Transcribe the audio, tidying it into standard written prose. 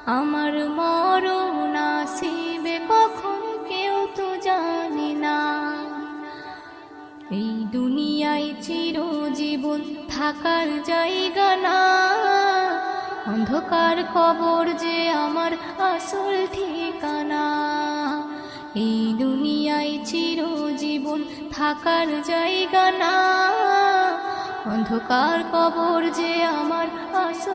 আমার মরণ আসিবে কখন কেউ তো জানে না। এই দুনিয়ায় চিরজীবন থাকার জায়গা না, অন্ধকার কবর যে আমার আসল ঠিকানা। এই দুনিয়ায় চিরজীবন থাকার জায়গা না, অন্ধকার কবর যে আমার আসল